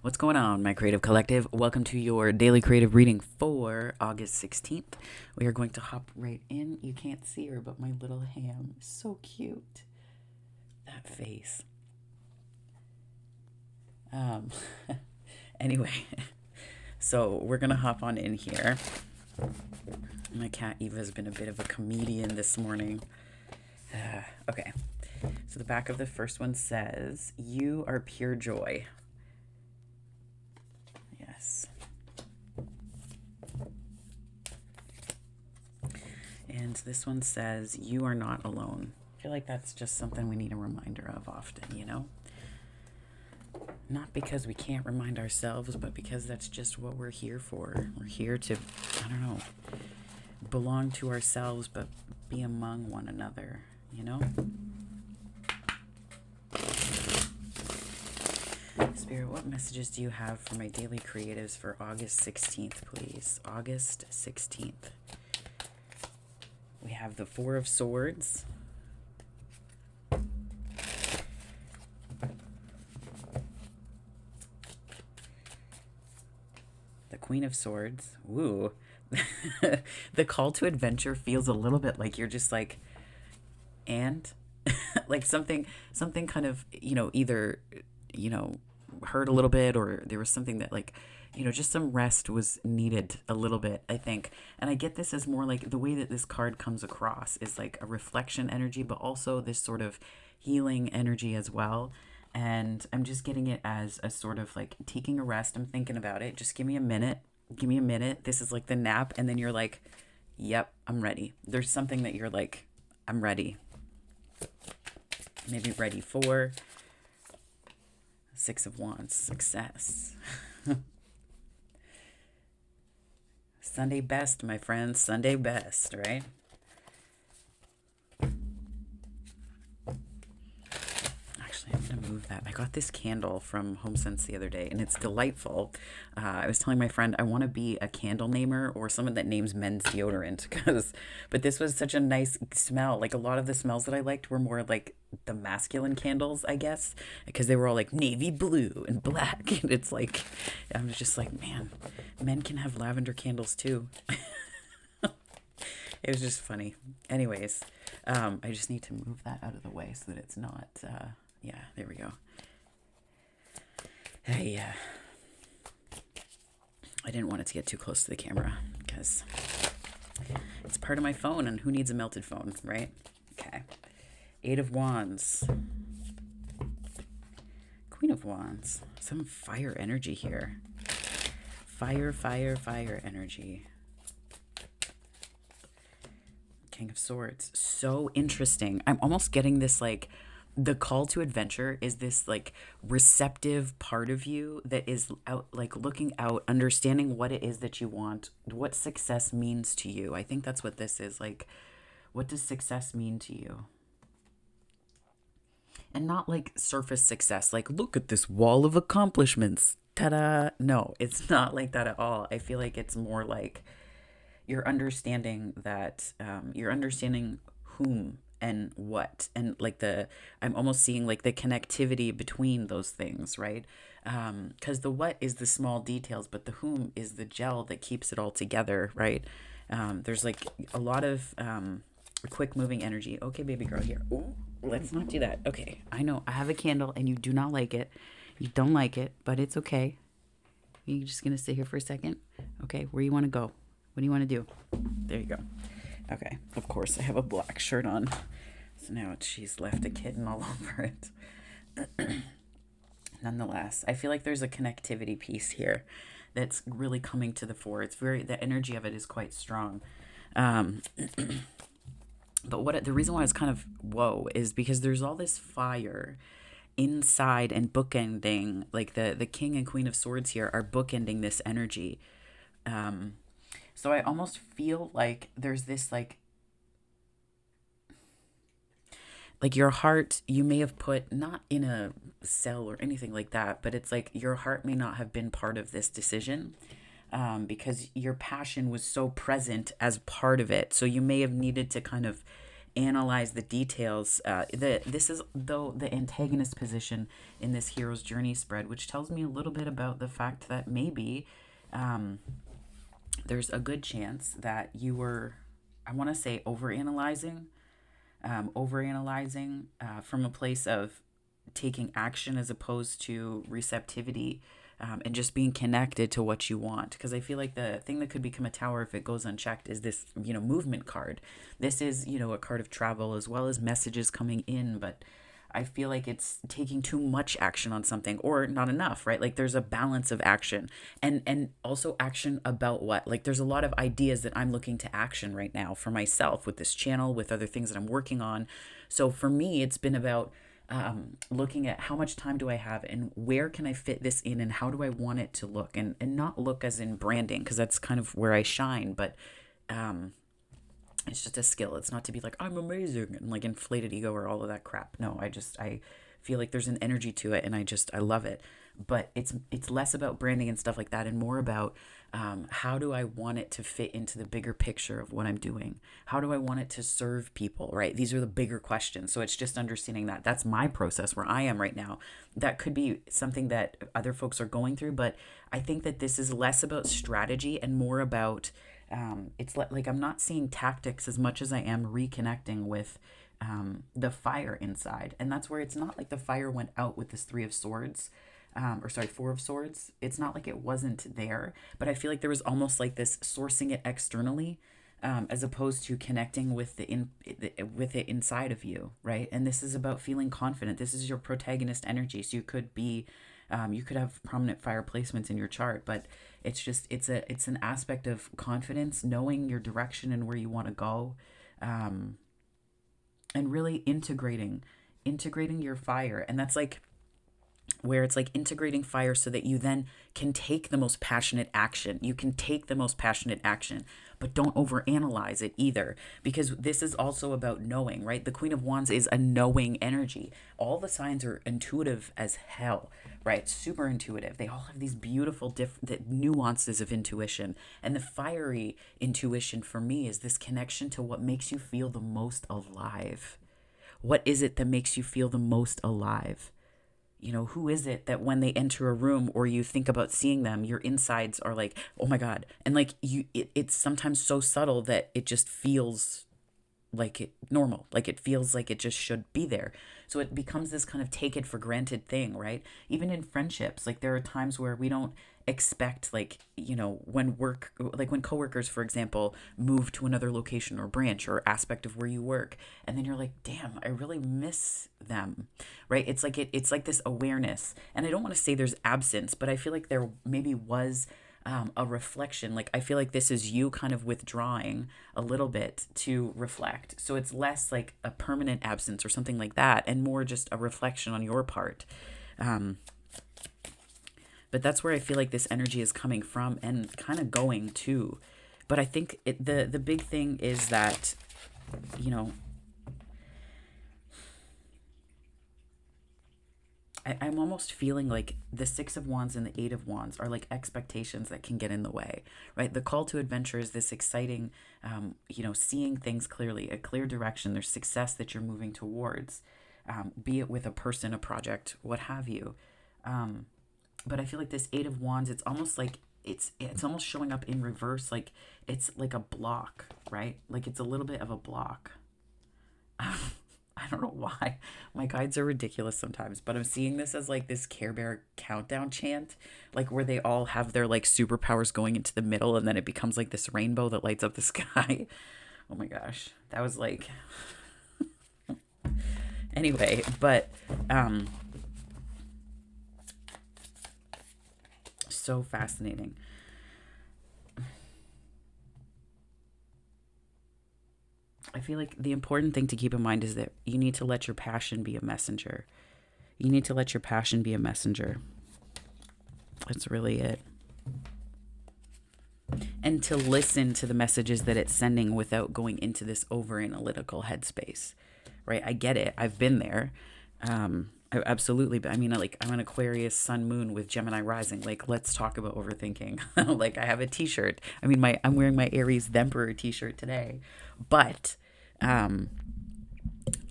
What's going on, my creative collective? Welcome to your daily creative reading for August 16th. We are going to hop right in. You can't see her, but my little ham is so cute. That face. Um, anyway, so we're going to hop on in here. My cat Eva has been a bit of a comedian this morning. Okay, so the back of the first one says, "You are pure joy." Yes. And this one says, "You are not alone." I feel like that's just something we need a reminder of often, you know? Not because we can't remind ourselves, but because that's just what we're here for. We're here to, I don't know, belong to ourselves, but be among one another, you know? Spirit, what messages do you have for my daily creatives for August 16th, please? August 16th. We have the Four of Swords. The Queen of Swords. Ooh. The call to adventure feels a little bit like you're just like, and like something kind of, either, you know, hurt a little bit, or there was something that like, just some rest was needed a little bit, I think. And I get this as more like the way that this card comes across is like a reflection energy, but also this sort of healing energy as well. And I'm just getting it as a sort of like taking a rest. I'm thinking about it. Just give me a minute. Give me a minute. This is like the nap. And then you're like, yep, I'm ready. There's something that you're like, I'm ready. Maybe ready for. Six of Wands, success. Sunday best, my friends. Sunday best, right? Actually, I'm going to move that. I got this candle from HomeSense the other day, and it's delightful. I was telling my friend I want to be a candle namer or someone that names men's deodorant, but this was such a nice smell. Like a lot of the smells that I liked were more like the masculine candles, I guess, because they were all like navy blue and black. And it's like, I was just like, man, men can have lavender candles too. It was just funny. Anyways, I just need to move that out of the way so that it's not, yeah, there we go. I didn't want it to get too close to the camera because it's part of my phone, and who needs a melted phone, right? Okay. Eight of Wands. Queen of Wands. Some fire energy here. Fire, fire, fire energy. King of Swords. So interesting. I'm almost getting this like the call to adventure is this like receptive part of you that is out, like looking out, understanding what it is that you want, what success means to you. I think that's what this is. Like, what does success mean to you? And not like surface success, like, look at this wall of accomplishments. Ta-da. No, it's not like that at all. I feel like it's more like you're understanding that you're understanding whom and what, and like I'm almost seeing like the connectivity between those things, right? Because the what is the small details, but the whom is the gel that keeps it all together, right? There's like a lot of quick moving energy. Okay, baby girl, here. Ooh, let's not do that. Okay, I know I have a candle and you do not like it. You don't like it, but it's okay. You're just gonna sit here for a second. Okay, where you want to go? What do you want to do? There you go. Okay, of course, I have a black shirt on. So now she's left a kitten all over it. Nonetheless, I feel like there's a connectivity piece here that's really coming to the fore. It's the energy of it is quite strong. But the reason why it's kind of whoa is because there's all this fire inside and bookending, like the King and Queen of Swords here are bookending this energy. So I almost feel like there's this like your heart, you may have put not in a cell or anything like that, but it's like your heart may not have been part of this decision, because your passion was so present as part of it. So you may have needed to kind of analyze the details. This is, though, the antagonist position in this hero's journey spread, which tells me a little bit about the fact that maybe there's a good chance that you were, I want to say, overanalyzing from a place of taking action as opposed to receptivity, and just being connected to what you want. Because I feel like the thing that could become a tower if it goes unchecked is this, movement card. This is, a card of travel as well as messages coming in, but I feel like it's taking too much action on something or not enough, right? Like there's a balance of action, and also action about what? Like there's a lot of ideas that I'm looking to action right now for myself with this channel, with other things that I'm working on. So for me, it's been about looking at how much time do I have and where can I fit this in and how do I want it to look, and not look as in branding, because that's kind of where I shine, but it's just a skill. It's not to be like, I'm amazing and like inflated ego or all of that crap. No, I feel like there's an energy to it and I love it. But it's less about branding and stuff like that and more about how do I want it to fit into the bigger picture of what I'm doing? How do I want it to serve people, right? These are the bigger questions. So it's just understanding that. That's my process where I am right now. That could be something that other folks are going through, but I think that this is less about strategy and more about it's like I'm not seeing tactics as much as I am reconnecting with the fire inside. And that's where it's not like the fire went out with this Three of Swords. Four of Swords. It's not like it wasn't there, but I feel like there was almost like this sourcing it externally, as opposed to connecting with with it inside of you, right? And this is about feeling confident. This is your protagonist energy. So you could have prominent fire placements in your chart, but it's an aspect of confidence, knowing your direction and where you want to go, and really integrating your fire. And that's like where it's like integrating fire so that you then can take the most passionate action. You can take the most passionate action, but don't overanalyze it either, because this is also about knowing, right? The Queen of Wands is a knowing energy. All the signs are intuitive as hell, right? Super intuitive. They all have these beautiful different nuances of intuition. And the fiery intuition for me is this connection to what makes you feel the most alive. What is it that makes you feel the most alive? Who is it that when they enter a room or you think about seeing them, your insides are like, oh my God. And like it's sometimes so subtle that it just feels like it normal, like it feels like it just should be there. So it becomes this kind of take it for granted thing, right? Even in friendships, like there are times where we don't expect, like, when coworkers, for example, move to another location or branch or aspect of where you work, and then you're like, damn, I really miss them, right? It's like this awareness. And I don't want to say there's absence, but I feel like there maybe was a reflection. Like I feel like this is you kind of withdrawing a little bit to reflect. So it's less like a permanent absence or something like that, and more just a reflection on your part. But that's where I feel like this energy is coming from and kind of going to. But I think the big thing is that, I'm almost feeling like the Six of Wands and the Eight of Wands are like expectations that can get in the way, right? The call to adventure is this exciting, seeing things clearly, a clear direction. There's success that you're moving towards, be it with a person, a project, what have you. But I feel like this Eight of Wands, it's almost like it's almost showing up in reverse. Like it's like a block, right? Like it's a little bit of a block. I don't know why. My guides are ridiculous sometimes, but I'm seeing this as like this Care Bear countdown chant, like where they all have their like superpowers going into the middle, and then it becomes like this rainbow that lights up the sky. Oh my gosh. That was like anyway, but so fascinating. I feel like the important thing to keep in mind is that you need to let your passion be a messenger. You need to let your passion be a messenger. That's really it. And to listen to the messages that it's sending without going into this over analytical headspace, right? I get it. I've been there. Absolutely. But I mean, like, I'm an Aquarius sun moon with Gemini rising. Like, let's talk about overthinking. Like, I have a t-shirt. I mean, I'm wearing my Aries the Emperor t-shirt today, but,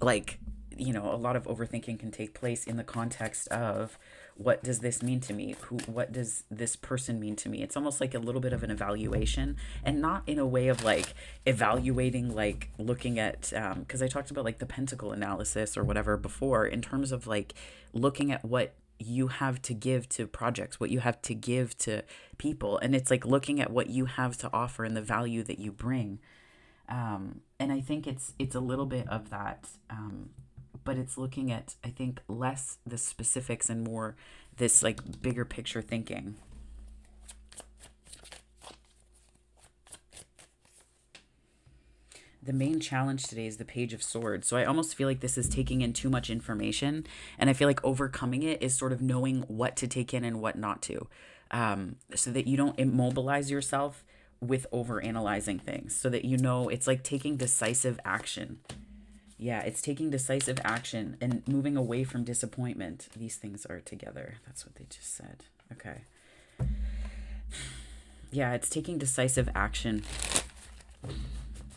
like, a lot of overthinking can take place in the context of, what does this mean to me? What does this person mean to me? It's almost like a little bit of an evaluation, and not in a way of like evaluating, like looking at, because I talked about like the pentacle analysis or whatever before, in terms of like looking at what you have to give to projects, what you have to give to people. And it's like looking at what you have to offer and the value that you bring. And I think it's a little bit of that, but it's looking at, I think, less the specifics and more this like bigger picture thinking. The main challenge today is the Page of Swords. So I almost feel like this is taking in too much information, and I feel like overcoming it is sort of knowing what to take in and what not to, so that you don't immobilize yourself with over analyzing things, so that it's like taking decisive action. Yeah, it's taking decisive action and moving away from disappointment. These things are together. That's what they just said. Okay. Yeah, it's taking decisive action.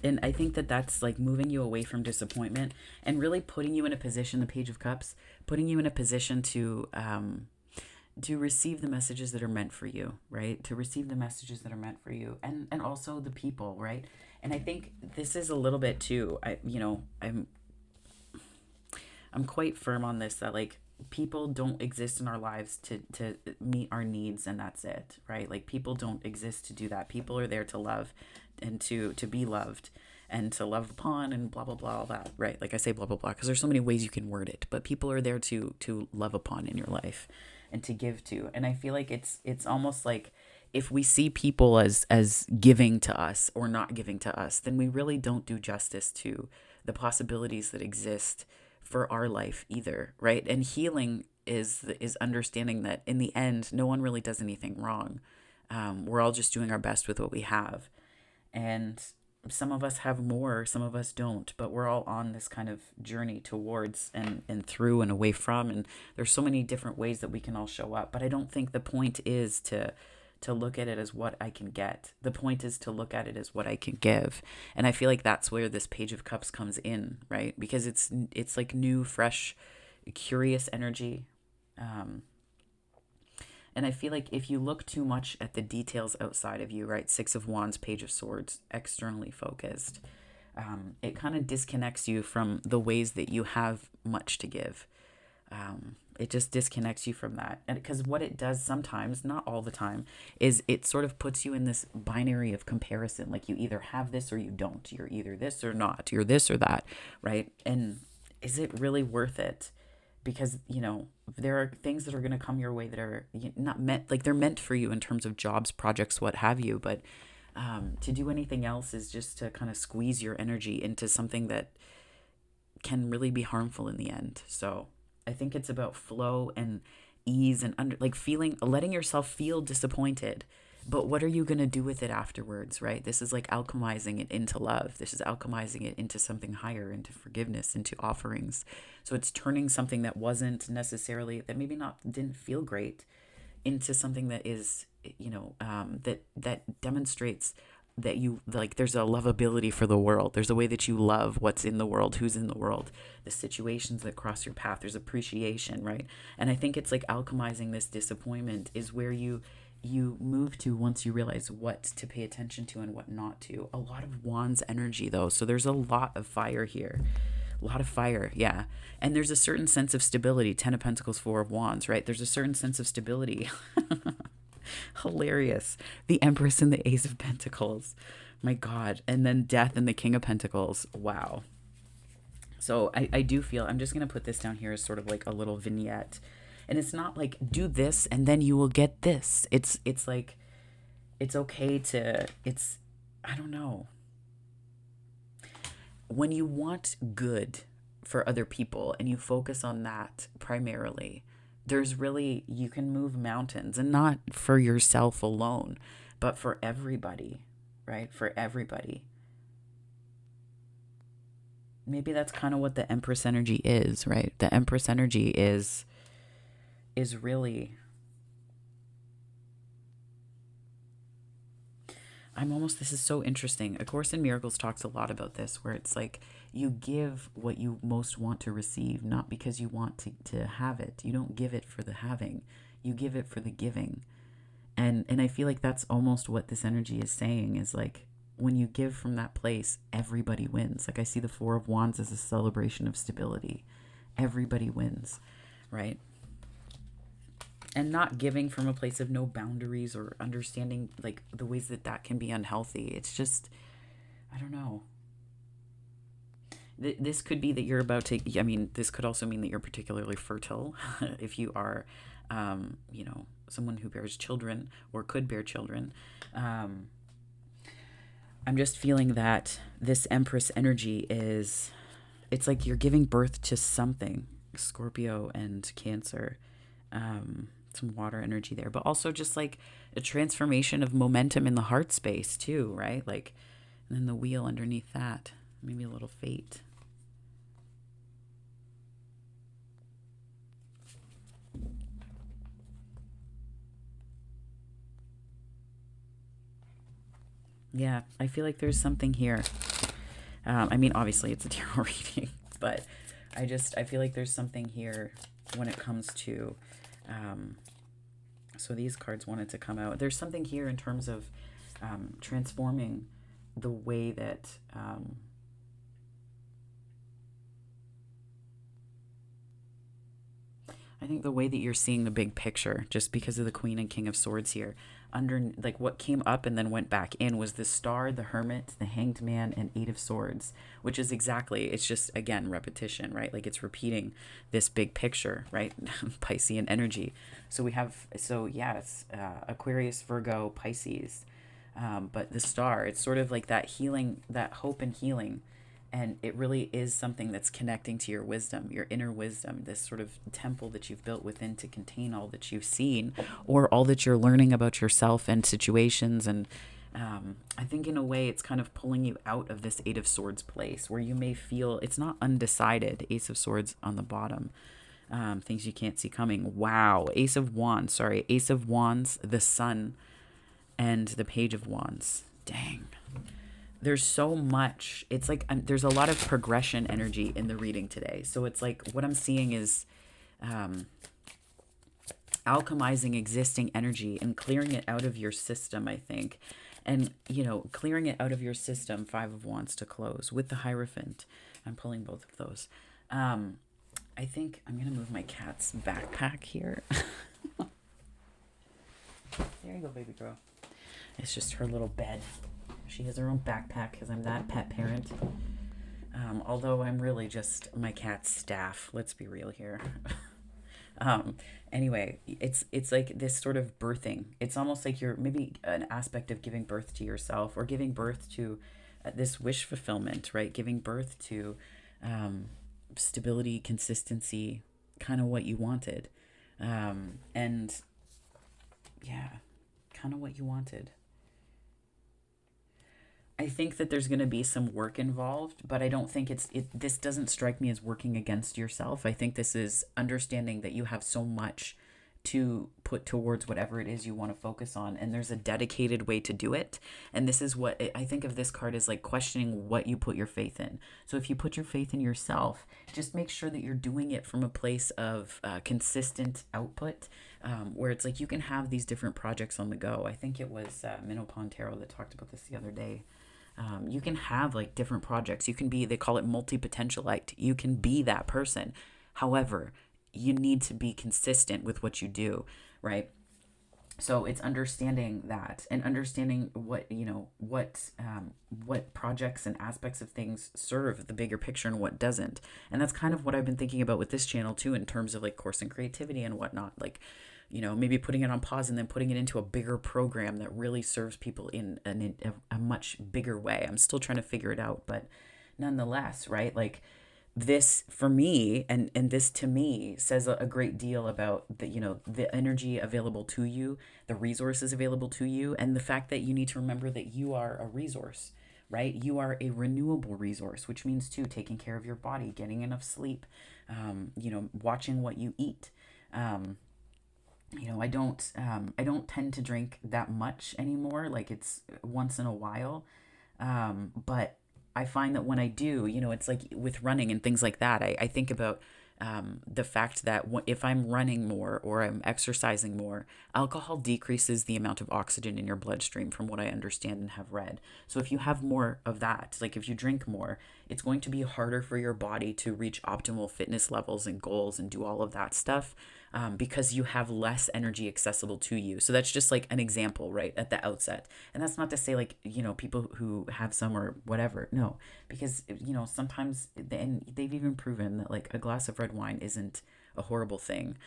And I think that that's like moving you away from disappointment and really putting you in a position, the Page of Cups, putting you in a position to receive the messages that are meant for you, right? To receive the messages that are meant for you, and also the people, right? And I think this is a little bit too, I'm quite firm on this, that like people don't exist in our lives to meet our needs and that's it, right? Like people don't exist to do that. People are there to love and to be loved and to love upon and blah blah blah, all that, right? Like I say blah blah blah because there's so many ways you can word it, but people are there to love upon in your life and to give to. And I feel like it's almost like if we see people as giving to us or not giving to us, then we really don't do justice to the possibilities that exist for our life either, right? And healing is understanding that in the end, no one really does anything wrong. We're all just doing our best with what we have, and some of us have more, some of us don't, but we're all on this kind of journey towards and through and away from, and there's so many different ways that we can all show up. But I don't think the point is to look at it as what I can get. The point is to look at it as what I can give. And I feel like that's where this Page of Cups comes in, right? Because it's like new, fresh, curious energy. And I feel like if you look too much at the details outside of you, right? Six of Wands, Page of Swords, externally focused, it kind of disconnects you from the ways that you have much to give. It just disconnects you from that. And because what it does sometimes, not all the time, is it sort of puts you in this binary of comparison. Like you either have this or you don't. You're either this or not. You're this or that, right? And is it really worth it? Because, there are things that are going to come your way that are not meant, like they're meant for you in terms of jobs, projects, what have you. But to do anything else is just to kind of squeeze your energy into something that can really be harmful in the end. So I think it's about flow and ease and letting yourself feel disappointed. But what are you going to do with it afterwards, right? This is like alchemizing it into love. This is alchemizing it into something higher, into forgiveness, into offerings. So it's turning something that wasn't necessarily, that maybe didn't feel great, into something that is, that demonstrates that you, like, there's a lovability for the world. There's a way that you love what's in the world, who's in the world, the situations that cross your path. There's appreciation, right? And I think it's like alchemizing this disappointment is where you move to once you realize what to pay attention to and what not to. A lot of Wands energy though. So there's a lot of fire here. A lot of fire, yeah. And there's a certain sense of stability. 10 of Pentacles, 4 of Wands, right? There's a certain sense of stability. Hilarious. The Empress and the Ace of Pentacles. My God. And then Death and the King of Pentacles. Wow. So I do feel, I'm just going to put this down here as sort of like a little vignette. And it's not like do this and then you will get this. It's like, it's okay to, I don't know. When you want good for other people and you focus on that primarily, you can move mountains, and not for yourself alone, but for everybody, right? For everybody. Maybe that's kind of what the Empress energy is, right? The Empress energy is really, I'm almost, this is so interesting. A Course in Miracles talks a lot about this, where it's like you give what you most want to receive, not because you want to have it. You don't give it for the having, you give it for the giving. And I feel like that's almost what this energy is saying, is like when you give from that place, everybody wins. Like I see the Four of Wands as a celebration of stability. Everybody wins, right? And not giving from a place of no boundaries or understanding like the ways that that can be unhealthy. It's just, I don't know. This could be that you're about to, I mean, this could also mean that you're particularly fertile if you are, someone who bears children or could bear children. Um, I'm just feeling that this Empress energy is, it's like you're giving birth to something. Scorpio and Cancer. Some water energy there, but also just like a transformation of momentum in the heart space too, right? Like, and then the wheel underneath that, maybe a little fate. Yeah, I feel like there's something here. I mean, obviously it's a tarot reading, but I feel like there's something here when it comes to, um, so these cards wanted to come out. There's something here in terms of transforming the way that, I think the way that you're seeing the big picture, just because of the Queen and King of Swords here, under like what came up and then went back in was the Star, the Hermit, the Hanged Man, and Eight of Swords, which is exactly, it's just again repetition, right? Like it's repeating this big picture, right? Piscean energy. So we have, so yeah, it's Aquarius, Virgo, Pisces, but the Star, it's sort of like that healing, that hope and healing, and it really is something that's connecting to your wisdom, your inner wisdom, this sort of temple that you've built within to contain all that you've seen or all that you're learning about yourself and situations. And I think in a way it's kind of pulling you out of this Eight of Swords place where you may feel it's not undecided. Ace of Swords on the bottom. Things you can't see coming. Wow. Ace of Wands. Sorry. Ace of Wands, the Sun, and the Page of Wands. Dang, there's so much. It's like there's a lot of progression energy in the reading today. So it's like what I'm seeing is um, alchemizing existing energy and clearing it out of your system, I think. And, clearing it out of your system, Five of Wands to close with the Hierophant. I'm pulling both of those. I think I'm going to move my cat's backpack here. There you go, baby girl. It's just her little bed. She has her own backpack because I'm that pet parent. Although I'm really just my cat's staff. Let's be real here. Anyway, it's like this sort of birthing. It's almost like you're maybe an aspect of giving birth to yourself or giving birth to this wish fulfillment, right? Giving birth to stability, consistency, kind of what you wanted. And yeah, kind of what you wanted. I think that there's going to be some work involved, but I don't think this doesn't strike me as working against yourself. I think this is understanding that you have so much to put towards whatever it is you want to focus on, and there's a dedicated way to do it. And this is what I think of this card as, like questioning what you put your faith in. So if you put your faith in yourself, just make sure that you're doing it from a place of consistent output, where it's like you can have these different projects on the go. I think it was Minnow Pond Tarot that talked about this the other day. You can have like different projects. You can be, they call it multi-potentialite. You can be that person. However, you need to be consistent with what you do, right? So it's understanding that and understanding what projects and aspects of things serve the bigger picture and what doesn't. And that's kind of what I've been thinking about with this channel too, in terms of like Course in Creativity and whatnot. Like, maybe putting it on pause and then putting it into a bigger program that really serves people in a much bigger way. I'm still trying to figure it out, but nonetheless, right? Like this for me and this to me says a great deal about the energy available to you, the resources available to you, and the fact that you need to remember that you are a resource, right? You are a renewable resource, which means too taking care of your body, getting enough sleep, watching what you eat, I don't tend to drink that much anymore. Like it's once in a while. But I find that when I do, it's like with running and things like that, I think about the fact that if I'm running more or I'm exercising more, alcohol decreases the amount of oxygen in your bloodstream, from what I understand and have read. So if you have more of that, like if you drink more, it's going to be harder for your body to reach optimal fitness levels and goals and do all of that stuff, because you have less energy accessible to you. So that's just like an example, right, at the outset. And that's not to say like, people who have some or whatever. No, because, sometimes, and they've even proven that like a glass of red wine isn't a horrible thing.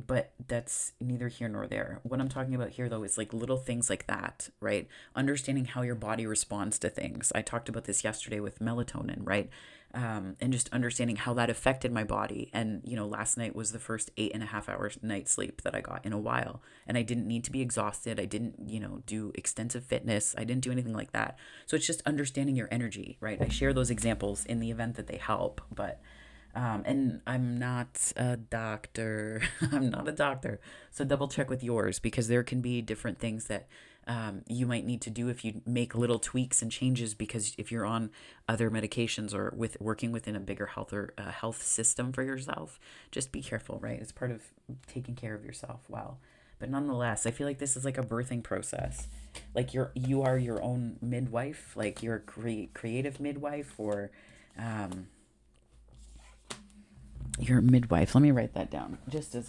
But that's neither here nor there. What I'm talking about here, though, is like little things like that, right? Understanding how your body responds to things. I talked about this yesterday with melatonin, right? And just understanding how that affected my body. And, last night was the first 8.5 hours night sleep that I got in a while. And I didn't need to be exhausted. I didn't, do extensive fitness. I didn't do anything like that. So it's just understanding your energy, right? I share those examples in the event that they help. But and I'm not a doctor. I'm not a doctor. So double check with yours, because there can be different things that you might need to do if you make little tweaks and changes, because if you're on other medications or with working within a bigger health or health system for yourself, just be careful, right? It's part of taking care of yourself well. But nonetheless, I feel like this is like a birthing process. Like you are your own midwife, like you're a creative midwife, or um, your midwife. Let me write that down just as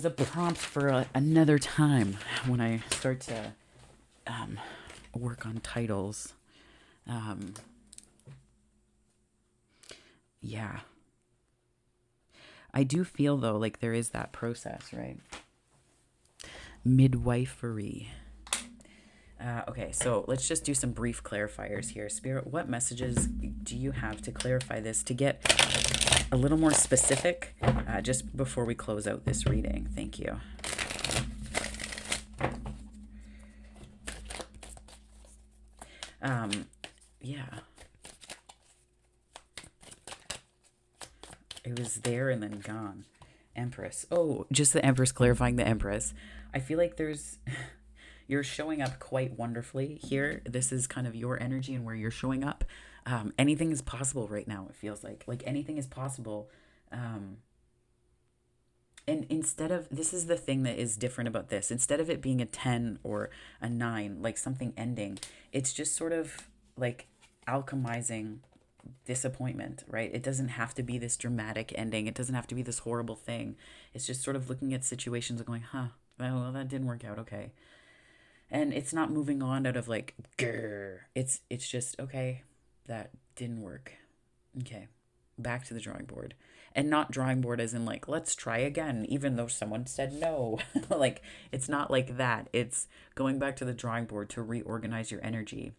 a prompt for another time when I start to um, work on titles. Um, yeah, I do feel though like there is that process, right? Midwifery. Okay, so let's just do some brief clarifiers here. Spirit, what messages do you have to clarify this, to get a little more specific, just before we close out this reading? Thank you. Yeah. It was there and then gone. Empress. Oh, just the Empress, clarifying the Empress. I feel like you're showing up quite wonderfully here. This is kind of your energy and where you're showing up. Anything is possible right now. It feels like anything is possible. Um, and instead of, this is the thing that is different about this, instead of it being a 10 or a 9, like something ending, it's just sort of like alchemizing disappointment, right? It doesn't have to be this dramatic ending. It doesn't have to be this horrible thing. It's just sort of looking at situations and going, huh, well, that didn't work out. Okay. And it's not moving on out of like, grr. It's just, okay, that didn't work. Okay. Back to the drawing board. And not drawing board as in like, let's try again, even though someone said no. Like, it's not like that. It's going back to the drawing board to reorganize your energy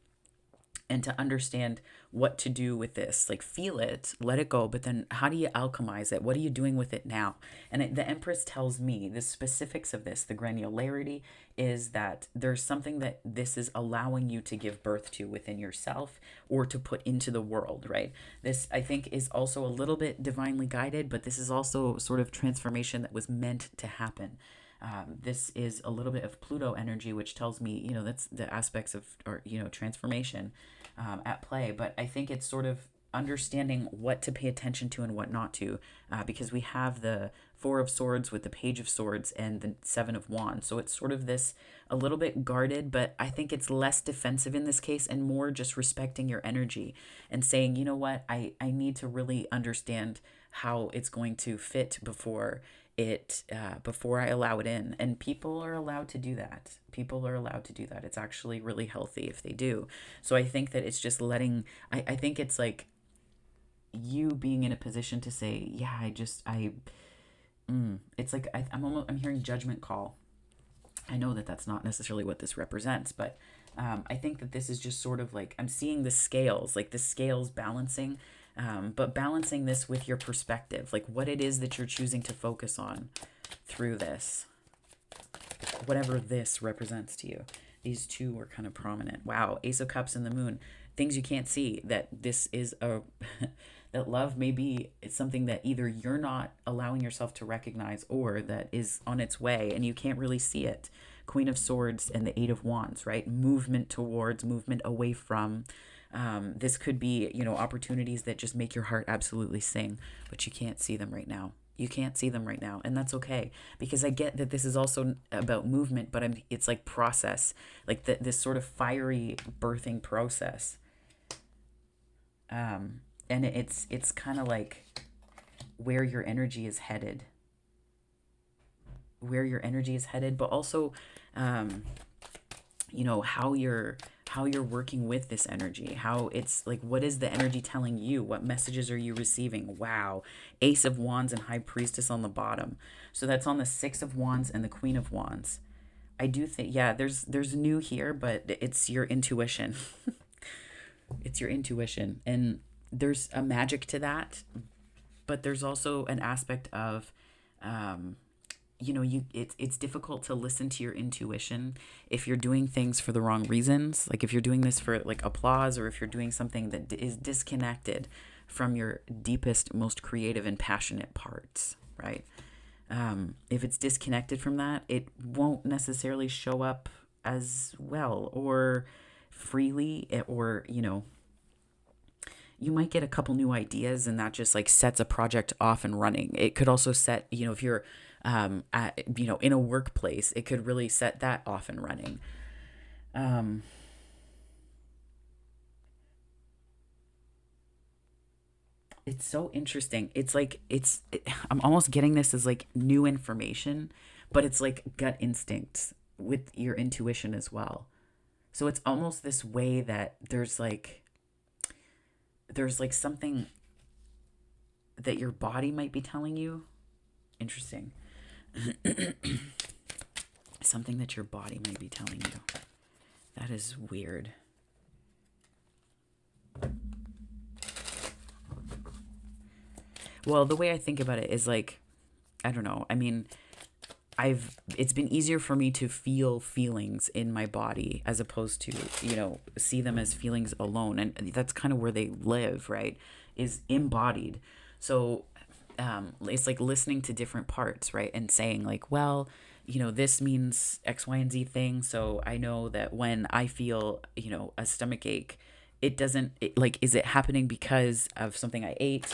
and to understand what to do with this. Like, feel it, let it go, but then how do you alchemize it? What are you doing with it now? And the Empress tells me the specifics of this, the granularity, is that there's something that this is allowing you to give birth to within yourself or to put into the world, right? This, I think, is also a little bit divinely guided, but this is also sort of transformation that was meant to happen. This is a little bit of Pluto energy, which tells me, that's the aspects of, or, transformation at play. But I think it's sort of understanding what to pay attention to and what not to, because we have the Four of Swords with the Page of Swords and the Seven of Wands. So it's sort of this a little bit guarded, but I think it's less defensive in this case and more just respecting your energy and saying, you know what, I need to really understand how it's going to fit before I allow it in. And people are allowed to do that. People are allowed to do that. It's actually really healthy if they do. So I think that it's just I think it's like you being in a position to say, yeah, it's like I'm hearing judgment call. I know that that's not necessarily what this represents, but I think that this is just sort of like, I'm seeing the scales, like the scales balancing, but balancing this with your perspective, like what it is that you're choosing to focus on through this, whatever this represents to you. These two were kind of prominent. Wow, Ace of Cups and the Moon, things you can't see, that this is a that love may be something that either you're not allowing yourself to recognize or that is on its way and you can't really see it. Queen of Swords and the Eight of Wands, right? Movement towards, movement away from. This could be, opportunities that just make your heart absolutely sing, but you can't see them right now. You can't see them right now, and that's okay, because I get that this is also about movement, but it's like process, like this sort of fiery birthing process. And it's kind of like where your energy is headed, but also, um, how you're working with this energy, how it's like, what is the energy telling you, what messages are you receiving? Wow. Ace of Wands and High Priestess on the bottom, so that's on the Six of Wands and the Queen of Wands. I do think, yeah, there's new here, but it's your intuition. It's your intuition, and there's a magic to that, but there's also an aspect of, um, it's difficult to listen to your intuition if you're doing things for the wrong reasons, like if you're doing this for like applause, or if you're doing something that is disconnected from your deepest, most creative and passionate parts, right? If it's disconnected from that, it won't necessarily show up as well or freely, or you might get a couple new ideas, and that just like sets a project off and running. It could also set, if you're in a workplace, it could really set that off and running. um it's so interesting. It's like I'm almost getting this as like new information, but it's like gut instincts with your intuition as well. So it's almost this way that there's like something that your body might be telling you. Interesting. Something that your body might be telling you. That is weird. Well, the way I think about it is like, I don't know. I mean, it's been easier for me to feel feelings in my body as opposed to, see them as feelings alone. And that's kind of where they live, right? Is embodied. So it's like listening to different parts, right? And saying like, well, this means X, Y, and Z thing. So I know that when I feel, a stomach ache, like, is it happening because of something I ate,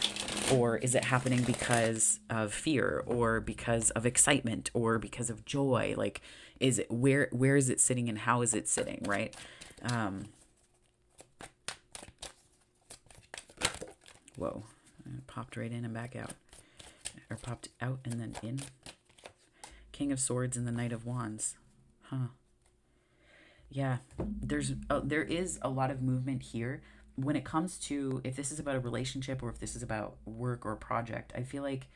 or is it happening because of fear, or because of excitement, or because of joy? Like, is it, where is it sitting, and how is it sitting, right? um Whoa. It popped right in and back out, or popped out and then in. King of Swords and the Knight of Wands. Huh. Yeah, there is a lot of movement here when it comes to, if this is about a relationship or if this is about work or a project. I feel like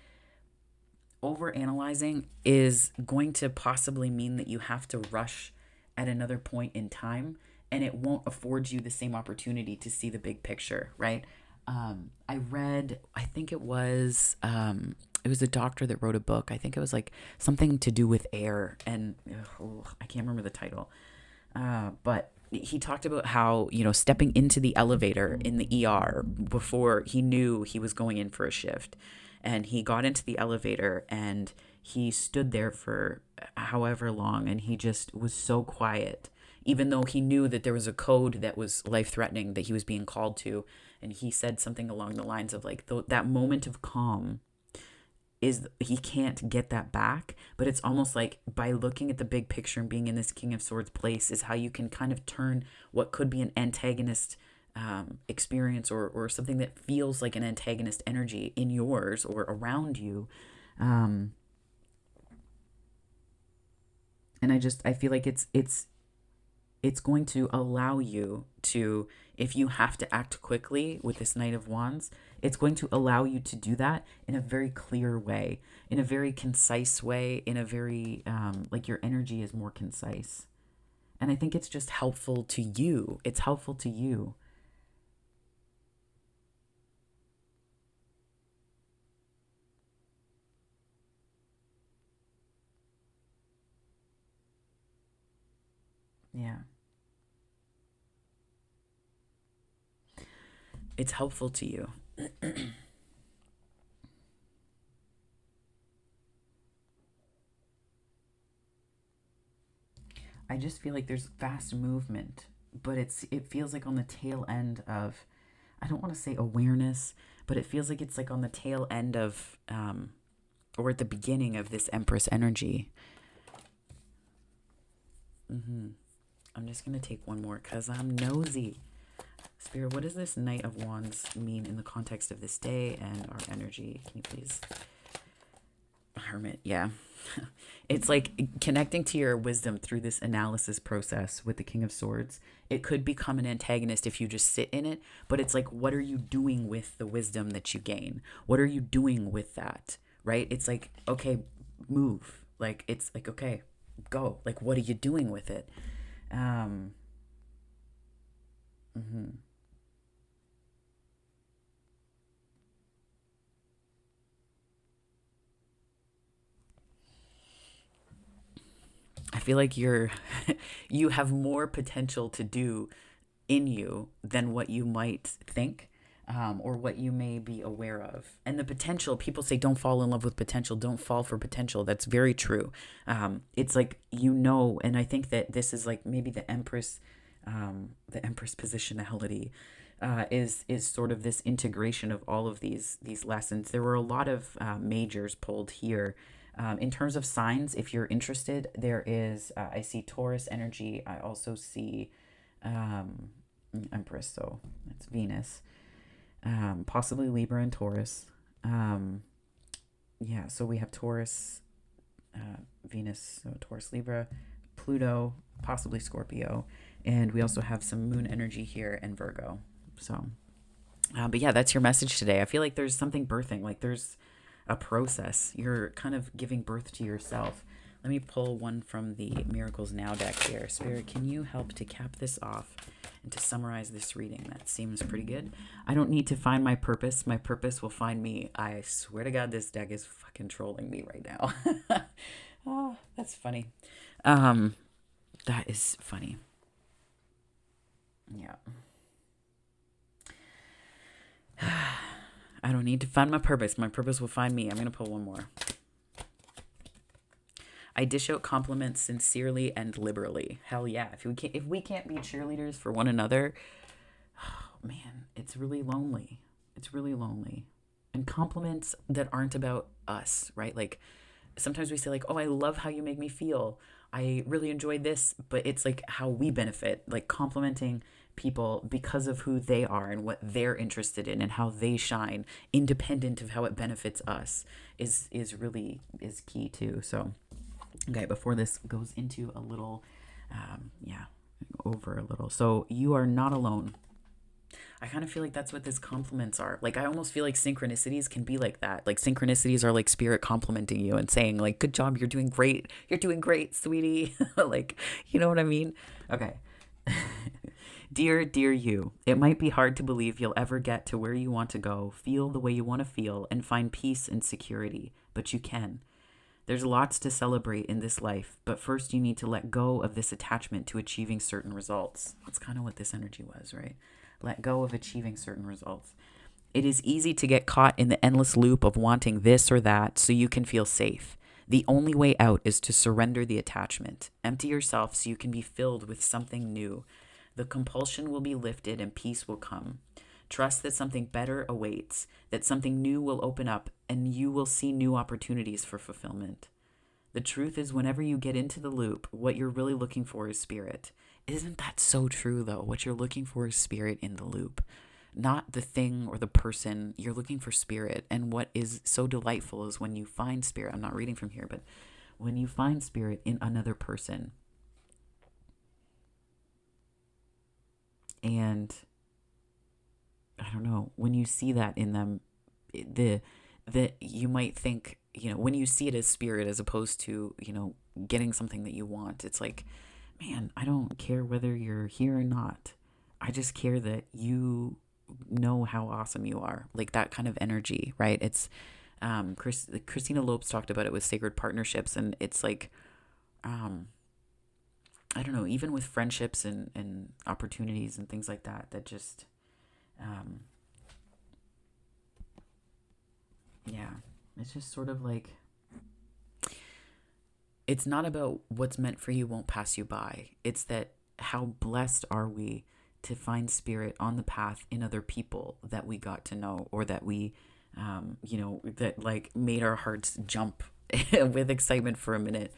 over analyzing is going to possibly mean that you have to rush at another point in time, and it won't afford you the same opportunity to see the big picture, right? I read, I think it was a doctor that wrote a book. I think it was like something to do with air, and I can't remember the title. But he talked about how, stepping into the elevator in the ER before he knew he was going in for a shift. And he got into the elevator and he stood there for however long, and he just was so quiet, even though he knew that there was a code that was life threatening that he was being called to. And he said something along the lines of like, that moment of calm is, he can't get that back, but it's almost like by looking at the big picture and being in this King of Swords place is how you can kind of turn what could be an antagonist experience, or something that feels like an antagonist energy in yours or around you. um and I feel like it's going to allow you to, if you have to act quickly with this Knight of Wands, it's going to allow you to do that in a very clear way, in a very concise way, in a very, like, your energy is more concise. And I think it's just helpful to you. It's helpful to you. Yeah. It's helpful to you. I just feel like there's fast movement, but it feels like on the tail end of, I don't want to say awareness, but it feels like it's like on the tail end of or at the beginning of this Empress energy. I'm just going to take one more cuz I'm nosy. Spirit, what does this Knight of Wands mean in the context of this day and our energy? Can you please? Hermit, yeah. It's like connecting to your wisdom through this analysis process with the King of Swords. It could become an antagonist if you just sit in it, but it's like, what are you doing with the wisdom that you gain? What are you doing with that? Right? It's like, okay, move. Like, it's like, okay, go. Like, what are you doing with it? Um, mhm. I feel like you have more potential to do in you than what you might think, or what you may be aware of. And the potential, people say, don't fall in love with potential, don't fall for potential. That's very true. It's like, and I think that this is like maybe the Empress positionality. Is sort of this integration of all of these lessons. There were a lot of majors pulled here. In terms of signs, if you're interested, there is, I see Taurus energy. I also see um, Empress, so that's Venus, possibly Libra and Taurus. Um, yeah, so we have Taurus, Venus, so Taurus, Libra, Pluto, possibly Scorpio, and we also have some moon energy here and Virgo. So, but yeah, that's your message today. I feel like there's something birthing, like there's a process. You're kind of giving birth to yourself. Let me pull one from the Miracles Now deck here. Spirit, can you help to cap this off and to summarize this reading? That seems pretty good. I don't need to find my purpose. My purpose will find me. I swear to God, this deck is fucking trolling me right now. Oh, that's funny. Um, that is funny. Yeah. I don't need to find my purpose. My purpose will find me. I'm going to pull one more. I dish out compliments sincerely and liberally. Hell yeah. If we can't be cheerleaders for one another, oh man, it's really lonely. It's really lonely. And compliments that aren't about us, right? Like sometimes we say like, "Oh, I love how you make me feel. I really enjoyed this," but it's like how we benefit, like complimenting people because of who they are and what they're interested in and how they shine, independent of how it benefits us, is really is key too. So, okay, before this goes into a little, yeah, over a little. So you are not alone. I kind of feel like that's what these compliments are. Like I almost feel like synchronicities can be like that. Like synchronicities are like spirit complimenting you and saying like, "Good job, you're doing great. You're doing great, sweetie." Like, you know what I mean? Okay. Dear you, it might be hard to believe you'll ever get to where you want to go, feel the way you want to feel, and find peace and security, but you can. There's lots to celebrate in this life, but first you need to let go of this attachment to achieving certain results. That's kind of what this energy was, right? Let go of achieving certain results. It is easy to get caught in the endless loop of wanting this or that so you can feel safe. The only way out is to surrender the attachment. Empty yourself so you can be filled with something new. The compulsion will be lifted and peace will come. Trust that something better awaits, that something new will open up, and you will see new opportunities for fulfillment. The truth is, whenever you get into the loop, what you're really looking for is spirit. Isn't that so true, though? What you're looking for is spirit in the loop, not the thing or the person. You're looking for spirit. And what is so delightful is when you find spirit. I'm not reading from here, but when you find spirit in another person, and I don't know, when you see that in them, the you might think, when you see it as spirit as opposed to, getting something that you want, it's like, man, I don't care whether you're here or not. I just care that you know how awesome you are. Like that kind of energy, right? It's Christina Lopes talked about it with sacred partnerships, and it's like, um, I don't know, even with friendships and opportunities and things like that, that just, um, Yeah. It's just sort of like, it's not about what's meant for you won't pass you by. It's that how blessed are we to find spirit on the path in other people that we got to know, or that we, that like made our hearts jump with excitement for a minute.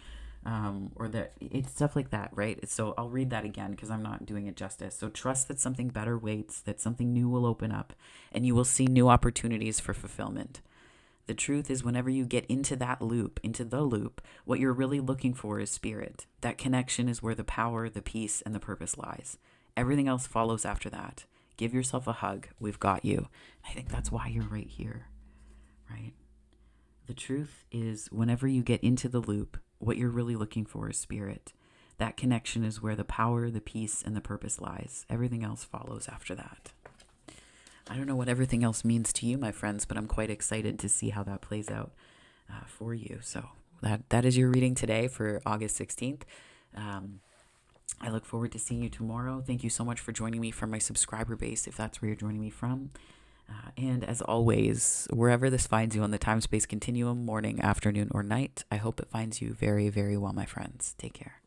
Or that it's stuff like that, right? So I'll read that again because I'm not doing it justice. So trust that something better waits, that something new will open up, and you will see new opportunities for fulfillment. The truth is, whenever you get into that loop, into the loop, what you're really looking for is spirit. That connection is where the power, the peace, and the purpose lies. Everything else follows after that. Give yourself a hug. We've got you. I think that's why you're right here, right? The truth is, whenever you get into the loop, what you're really looking for is spirit. That connection is where the power, the peace, and the purpose lies. Everything else follows after that. I don't know what everything else means to you, my friends, but I'm quite excited to see how that plays out for you. So that is your reading today for August 16th. I look forward to seeing you tomorrow. Thank you so much for joining me from my subscriber base, if that's where you're joining me from. And as always, wherever this finds you on the time-space continuum, morning, afternoon, or night, I hope it finds you very, very well, my friends. Take care.